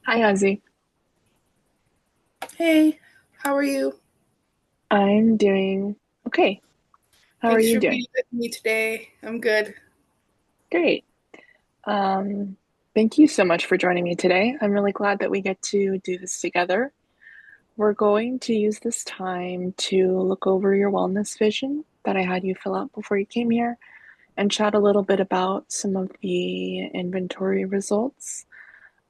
Hi, Ozzy. Hey, how are you? I'm doing okay. How are Thanks you for doing? being with me today. I'm good. Great. Um, Thank you so much for joining me today. I'm really glad that we get to do this together. We're going to use this time to look over your wellness vision that I had you fill out before you came here and chat a little bit about some of the inventory results.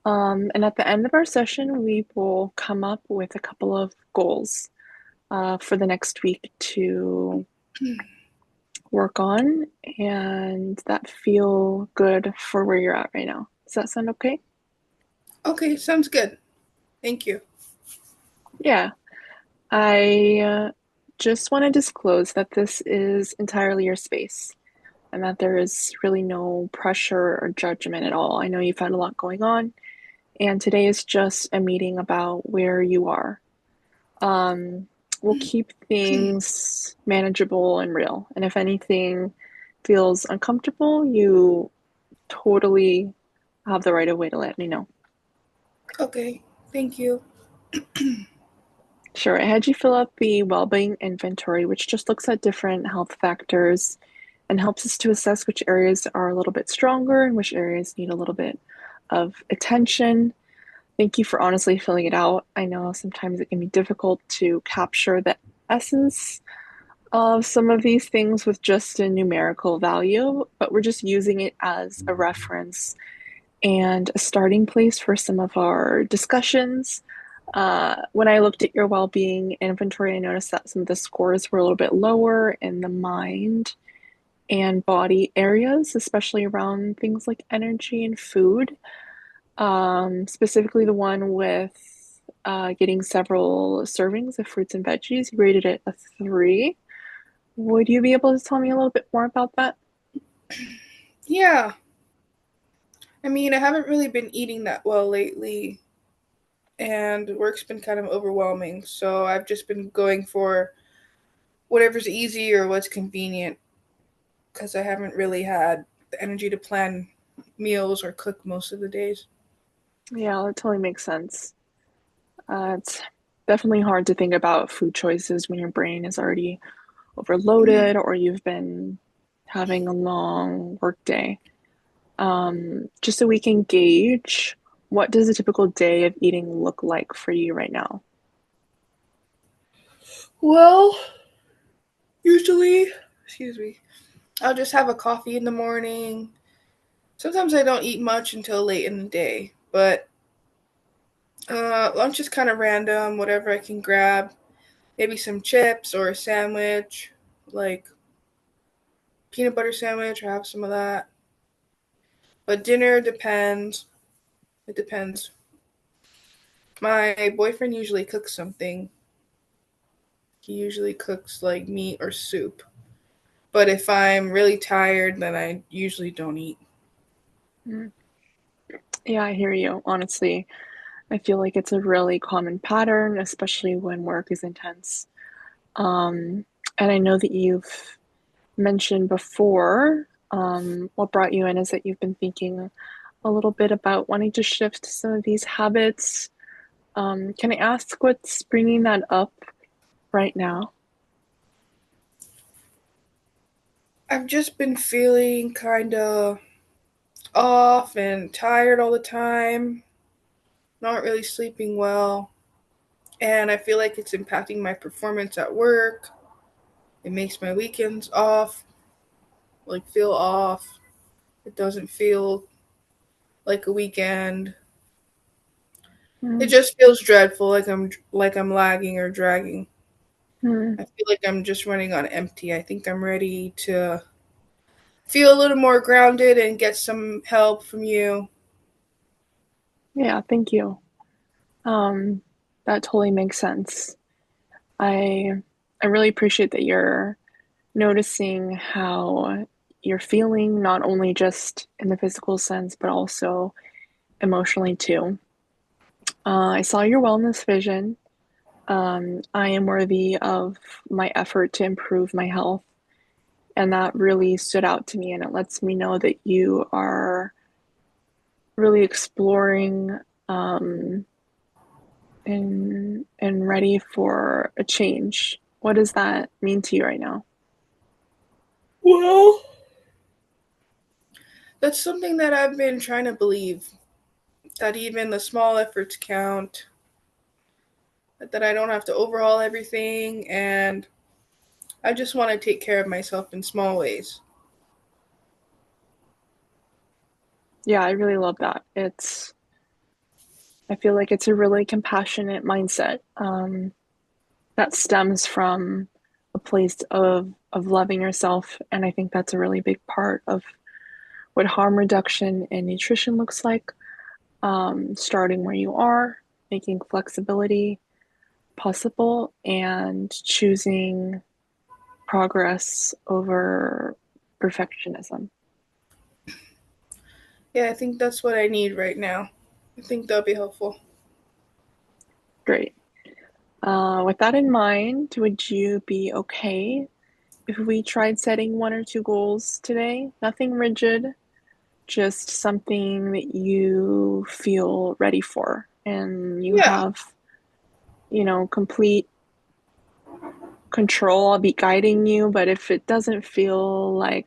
And at the end of our session, we will come up with a couple of goals for the next week to work on and that feel good for where you're at right now. Does that sound okay? Okay, sounds good. Thank you. Yeah. I just want to disclose that this is entirely your space and that there is really no pressure or judgment at all. I know you've had a lot going on, and today is just a meeting about where you are. Um, we'll keep things manageable and real. And if anything feels uncomfortable, you totally have the right of way to let me know. Okay, thank you. Sure. I had you fill out the well-being inventory, which just looks at different health factors and helps us to assess which areas are a little bit stronger and which areas need a little bit of attention. Thank you for honestly filling it out. I know sometimes it can be difficult to capture the essence of some of these things with just a numerical value, but we're just using it as a reference and a starting place for some of our discussions. When I looked at your well being inventory, I noticed that some of the scores were a little bit lower in the mind and body areas, especially around things like energy and food. Specifically, the one with getting several servings of fruits and veggies, you rated it a 3. Would you be able to tell me a little bit more about that? Yeah, I mean, I haven't really been eating that well lately, and work's been kind of overwhelming, so I've just been going for whatever's easy or what's convenient because I haven't really had the energy to plan meals or cook most of the days. Yeah, that totally makes sense. It's definitely hard to think about food choices when your brain is already overloaded or you've been having a long work day. Just so we can gauge, what does a typical day of eating look like for you right now? Well, usually, excuse me, I'll just have a coffee in the morning. Sometimes I don't eat much until late in the day, but lunch is kind of random, whatever I can grab. Maybe some chips or a sandwich, like peanut butter sandwich, or have some of that. But dinner depends. It depends. My boyfriend usually cooks something. He usually cooks like meat or soup. But if I'm really tired, then I usually don't eat. Mm. Yeah, I hear you. Honestly, I feel like it's a really common pattern, especially when work is intense. Um, and I know that you've mentioned before, what brought you in is that you've been thinking a little bit about wanting to shift some of these habits. Can I ask what's bringing that up right now? I've just been feeling kind of off and tired all the time, not really sleeping well, and I feel like it's impacting my performance at work. It makes my weekends off, like feel off. It doesn't feel like a weekend. It Hmm. just feels dreadful, like I'm lagging or dragging. Hmm. I feel like I'm just running on empty. I think I'm ready to feel a little more grounded and get some help from you. Yeah, thank you. Um, that totally makes sense. I I really appreciate that you're noticing how you're feeling, not only just in the physical sense, but also emotionally too. I saw your wellness vision. I am worthy of my effort to improve my health, and that really stood out to me. And it lets me know that you are really exploring um, and ready for a change. What does that mean to you right now? Well, that's something that I've been trying to believe, that even the small efforts count, that I don't have to overhaul everything, and I just want to take care of myself in small ways. Yeah, I really love that. I feel like it's a really compassionate mindset that stems from a place of loving yourself, and I think that's a really big part of what harm reduction and nutrition looks like. Starting where you are, making flexibility possible, and choosing progress over perfectionism. Yeah, I think that's what I need right now. I think that'll be helpful. Great. With that in mind, would you be okay if we tried setting one or two goals today? Nothing rigid, just something that you feel ready for and you Yeah, have, complete control. I'll be guiding you, but if it doesn't feel like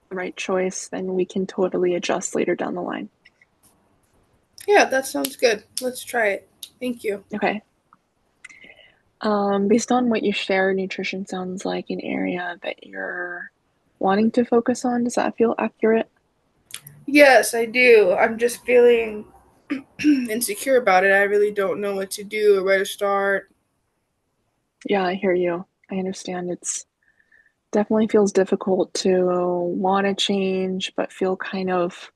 the right choice, then we can totally adjust later down the line. yeah, that sounds good. Let's try it. Thank you. Okay. Based on what you shared, nutrition sounds like an area that you're wanting to focus on. Does that feel accurate? Yes, I do. I'm just feeling insecure about it. I really don't know what to do or where to start. Yeah, I hear you. I understand. It's definitely feels difficult to want to change, but feel kind of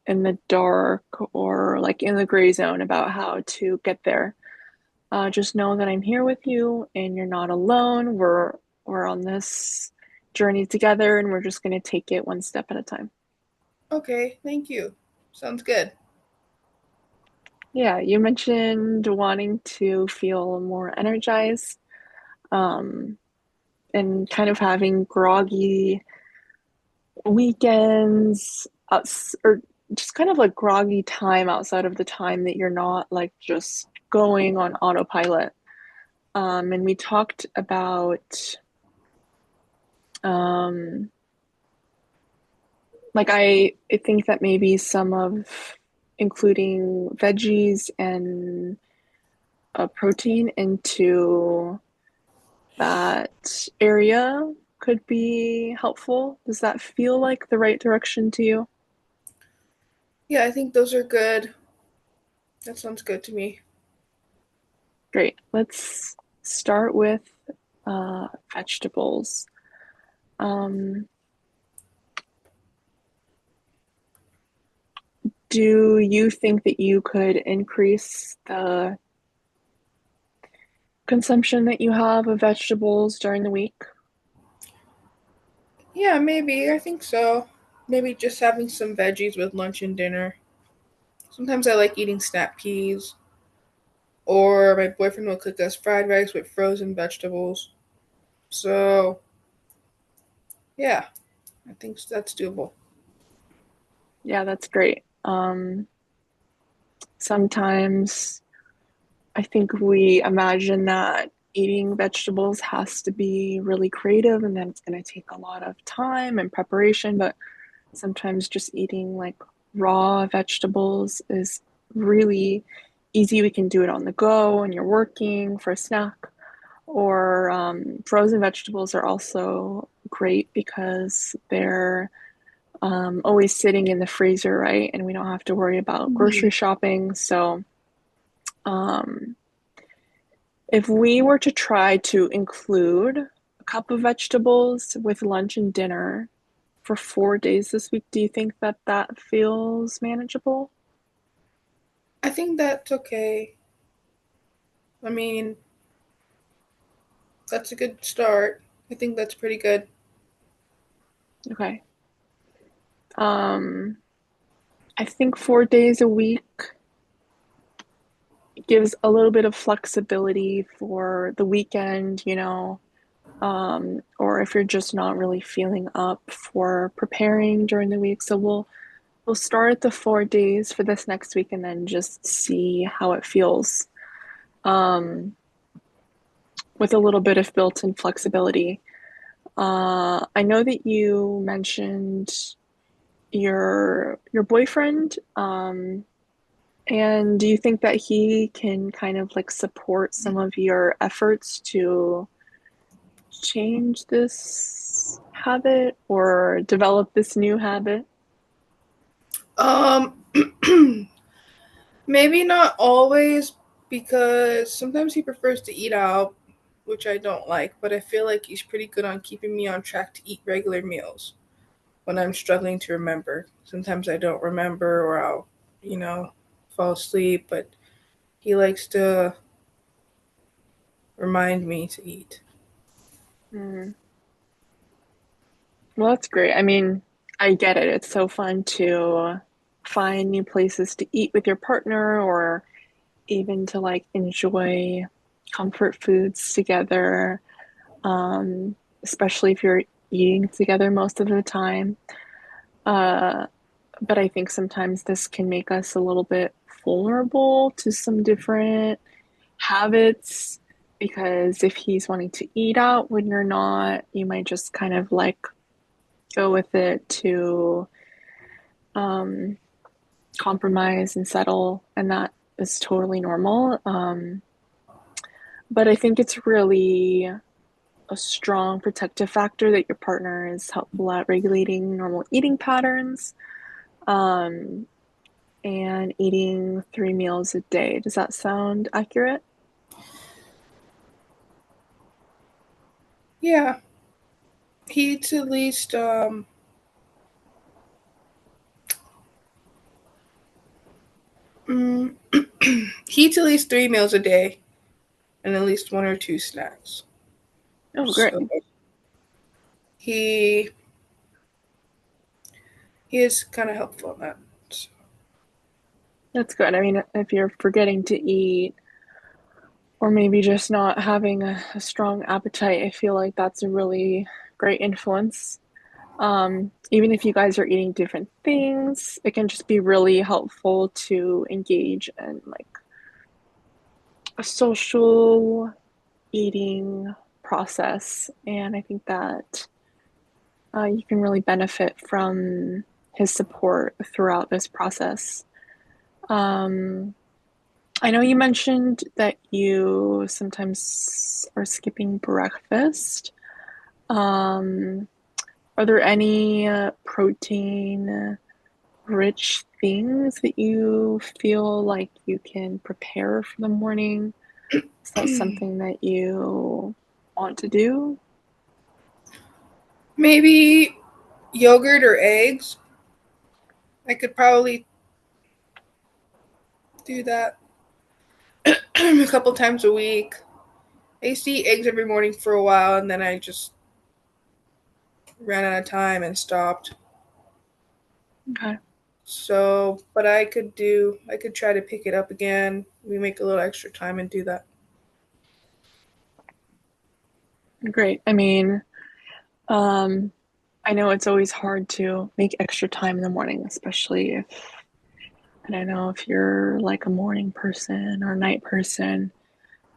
in the dark or like in the gray zone about how to get there. Just know that I'm here with you and you're not alone. We're on this journey together and we're just going to take it one step at a time. Okay, thank you. Sounds good. Yeah, you mentioned wanting to feel more energized, um, and kind of having groggy weekends, or just kind of like groggy time outside of the time that you're not like just going on autopilot. And we talked about um, like I think that maybe some of including veggies and protein into that area could be helpful. Does that feel like the right direction to you? Yeah, I think those are good. That sounds good to me. Great. Let's start with vegetables. Um, do you think that you could increase the consumption that you have of vegetables during the week? Yeah, maybe. I think so. Maybe just having some veggies with lunch and dinner. Sometimes I like eating snap peas, or my boyfriend will cook us fried rice with frozen vegetables. So, yeah, I think that's doable. Yeah, that's great. Sometimes I think we imagine that eating vegetables has to be really creative and that it's going to take a lot of time and preparation, but sometimes just eating like raw vegetables is really easy. We can do it on the go and you're working for a snack. Or frozen vegetables are also great because they're always sitting in the freezer, right? And we don't have to worry about grocery Mhm. shopping. So, um, if we were to try to include a cup of vegetables with lunch and dinner for 4 days this week, do you think that that feels manageable? I think that's okay. I mean, that's a good start. I think that's pretty good. Okay. Um, I think 4 days a week gives a little bit of flexibility for the weekend, or if you're just not really feeling up for preparing during the week. So we'll we'll start the 4 days for this next week and then just see how it feels. Um, with a little bit of built-in flexibility. I know that you mentioned your boyfriend, and do you think that he can kind of like support some of your efforts to change this habit or develop this new habit? Um, maybe not always, because sometimes he prefers to eat out, which I don't like, but I feel like he's pretty good on keeping me on track to eat regular meals when I'm struggling to remember. Sometimes I don't remember or I'll, you know, fall asleep, but he likes to remind me to eat. Hmm. Well, that's great. I mean, I get it. It's so fun to find new places to eat with your partner or even to like enjoy comfort foods together, especially if you're eating together most of the time. Uh, but I think sometimes this can make us a little bit vulnerable to some different habits because if he's wanting to eat out when you're not, you might just kind of like go with it to um, compromise and settle, and that is totally normal. But I think it's really a strong protective factor that your partner is helpful at regulating normal eating patterns um, and eating 3 meals a day. Does that sound accurate? Yeah, he eats at least mm, he eats at least 3 meals a day and at least one or two snacks. Oh, great. So he he is kind of helpful in that. So, That's good. I mean, if you're forgetting to eat or maybe just not having a strong appetite, I feel like that's a really great influence. Even if you guys are eating different things, it can just be really helpful to engage in like a social eating process. And I think that you can really benefit from his support throughout this process. Um, I know you mentioned that you sometimes are skipping breakfast. Um, are there any protein rich things that you feel like you can prepare for the morning? Is that something that you want to do? maybe yogurt or eggs. I could probably do that a couple times a week. I used to eat eggs every morning for a while, and then I just ran out of time and stopped. Okay, So, but I could try to pick it up again. We make a little extra time and do that. great. I mean, um, I know it's always hard to make extra time in the morning, especially if I don't know if you're like a morning person or a night person.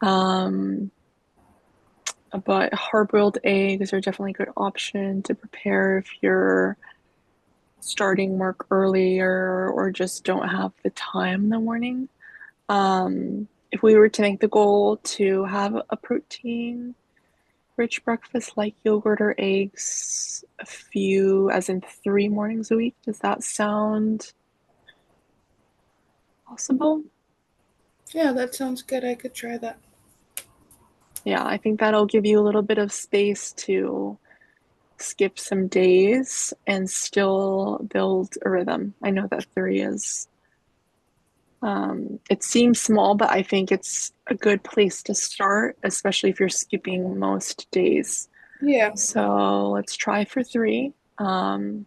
Um, but hard-boiled eggs are definitely a good option to prepare if you're starting work earlier or just don't have the time in the morning. If we were to make the goal to have a protein rich breakfast like yogurt or eggs, a few, as in 3 mornings a week, does that sound possible? Yeah, that sounds good. I could try that. Yeah, I think that'll give you a little bit of space to skip some days and still build a rhythm. I know that 3 is, it seems small, but I think it's a good place to start, especially if you're skipping most days. Yeah. So let's try for 3. And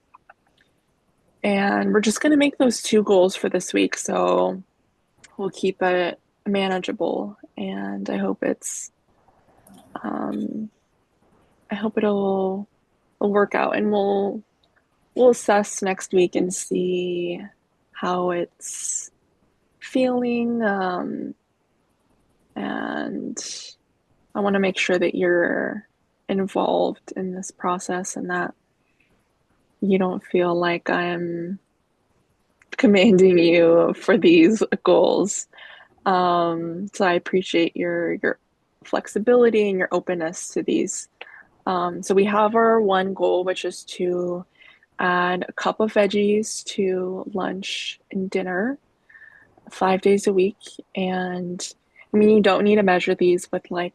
we're just going to make those 2 goals for this week. So we'll keep it manageable. And um, I hope it'll work out and we'll we'll assess next week and see how it's feeling. And I want to make sure that you're involved in this process and that you don't feel like I'm commanding you for these goals. So I appreciate your flexibility and your openness to these. So we have our one goal, which is to add a cup of veggies to lunch and dinner 5 days a week. And I mean, you don't need to measure these with like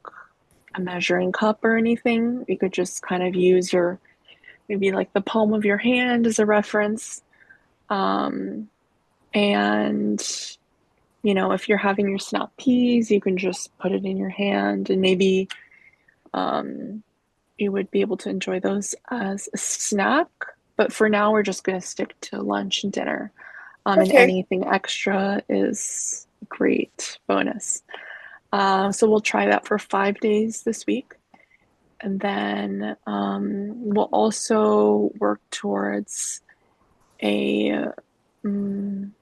a measuring cup or anything. You could just kind of use your maybe like the palm of your hand as a reference. Um, and if you're having your snap peas, you can just put it in your hand and maybe um, you would be able to enjoy those as a snack. But for now, we're just going to stick to lunch and dinner. And Okay. anything extra is a great bonus. So we'll try that for 5 days this week. And then we'll also work towards a um,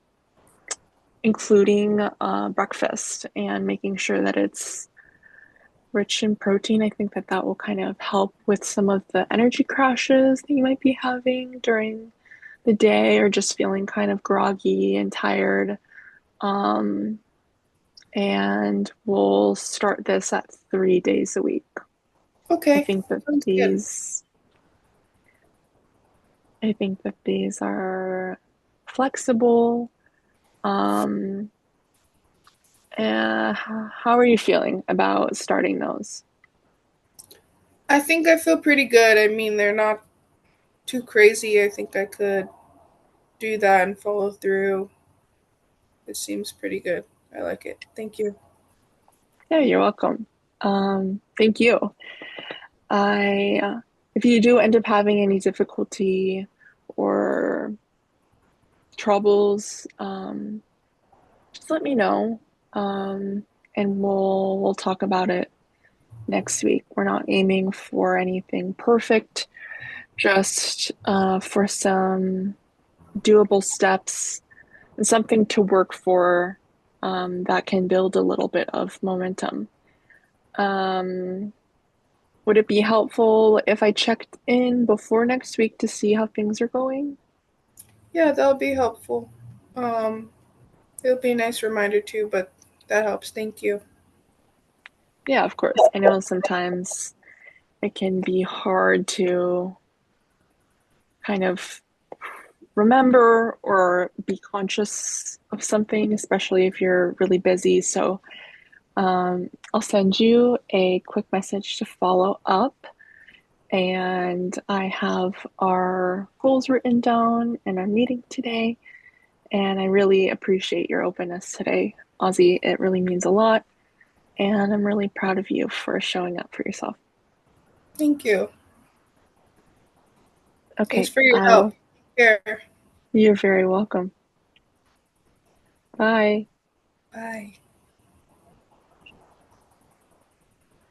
including breakfast and making sure that it's rich in protein. I think that that will kind of help with some of the energy crashes that you might be having during the day or just feeling kind of groggy and tired. Um, and we'll start this at 3 days a week. I Okay. think that Sounds good. these I think that these are flexible. Um, how are you feeling about starting those? I think I feel pretty good. I mean, they're not too crazy. I think I could do that and follow through. It seems pretty good. I like it. Thank you. Yeah, you're welcome. Thank you. I, if you do end up having any difficulty or troubles, just let me know. And we'll talk about it next week. We're not aiming for anything perfect, just for some doable steps and something to work for that can build a little bit of momentum. Um, would it be helpful if I checked in before next week to see how things are going? Yeah, that'll be helpful. Um, It'll be a nice reminder too, but that helps. Thank you. Yeah, of course. I know sometimes it can be hard to kind of remember or be conscious of something, especially if you're really busy. So I'll send you a quick message to follow up. And I have our goals written down in our meeting today. And I really appreciate your openness today, Ozzy. It really means a lot. And I'm really proud of you for showing up for yourself. Thank you. Thanks Okay, for your help. Here. you're very welcome. Bye. Bye.